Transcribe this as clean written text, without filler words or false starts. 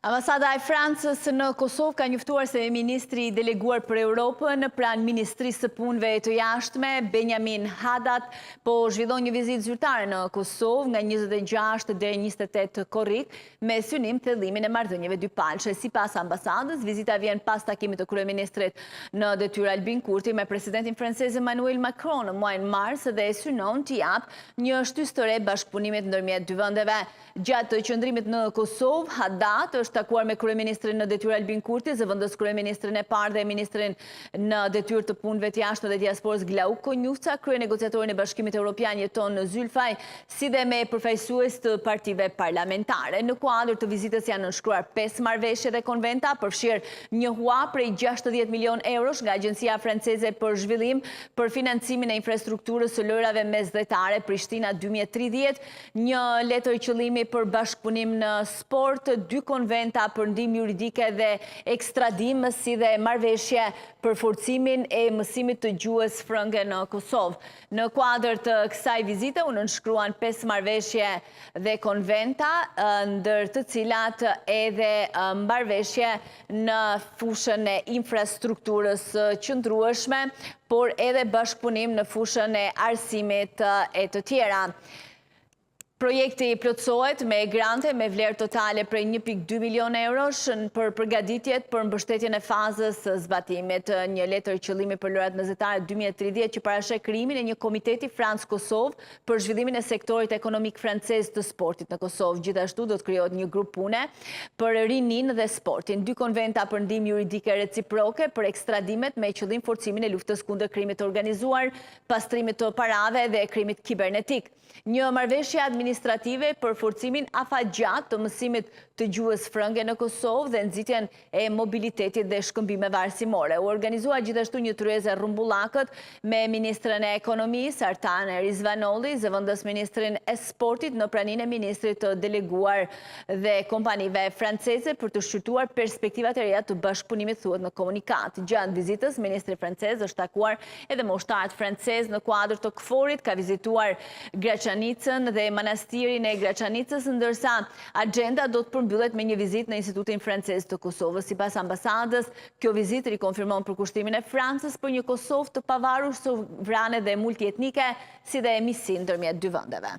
Ambasada e Francës në Kosovë ka njoftuar se ministri i deleguar për Europën pranë Ministrisë së Punëve të Jashtme, Benjamin Hadat, po zhvillon një vizitë zyrtare në Kosovë nga 26 deri 28 korrik me synim fillimin e marrëdhënieve dypalëshe. Sipas ambasadës, vizita vjen pas takimit të kryeministrit në detyrë Albin Kurti me presidentin francez Emmanuel Macron në muajin mars dhe synon t'i japë një shtysë të re bashkëpunimit ndërmjet dy vendeve. Gjatë qëndrimit në Kosovë, Hadat është takuar me kryeministrin në detyrë Albin Kurti, zëvendës kryeministrin e parë dhe ministrin në detyrë të punëve të jashtme dhe diasporës Glauq Konjufca, kryenegociatorin e Bashkimit Evropian jeton në Zylfaj, si dhe me përfaqësues të partive parlamentare. Në kuadër të vizitës janë nënshkruar 5 marrëveshje dhe konventa, përfshirë një hua prej 60 milion eurosh nga Agjencia Franceze për Zhvillim për financimin e infrastrukturës së lojrave mesdhetare Prishtina 2030, një letër qëllimi për bashkëpunim në sport, 2 konventa për ndihmë juridike dhe ekstradim, si dhe marrëveshje për forcimin e mësimit të gjuhës frënge në Kosovë. Në kuadër të kësaj vizite u nënshkruan 5 marrëveshje dhe konventa, ndër të cilat edhe marrëveshje në fushën e infrastrukturës qëndrueshme, por edhe bashkëpunim në fushën e arsimit e të tjera. Projekti plotësohet me grante me vlerë totale prej 1,2 milion eurosh për përgatitjet për mbështetjen e fazës zbatimit. Një letër qëllimi për lojrat mesdhetare 2030 që parasheh krijimin e një komiteti Francë-Kosovë për zhvillimin e sektorit ekonomik francez të sportit në Kosovë. Gjithashtu do të krijohet një grup pune për rinin dhe sportin. 2 konventa për ndihmë juridike reciproke për ekstradimet me qëllim forcimin e luftës kundër krimit të organizuar, pastrimit të parave dhe krimit kibernetik. Një marrëveshje administrative për forcimin afatgjat të mësimit të gjuhës frënge në Kosovë dhe nxitjen e mobilitetit dhe shkëmbimeve arsimore. U organizua gjithashtu një tryezë rrumbullakët me ministrën e ekonomisë Artan Rizvanolli, zëvendës ministrin e sportit në praninë e ministrit të deleguar dhe kompanive franceze për të shqyrtuar perspektivat e reja të bashkëpunimit, thuhet në komunikat. Gjatë vizitës, ministri francez është takuar edhe me ushtarët francez në kuadër të KFOR-it, ka vizituar Graçanicën dhe manastirin e Graçanicës, ndërsa agenda do të përmbyllet me një vizitë në Institutin Francez të Kosovës. Sipas ambasadës, kjo vizitë rikonfirmon përkushtimin e Francës për një Kosovë të pavarur, sovrane dhe multietnike, si dhe emisim ndërmjet dy vendeve.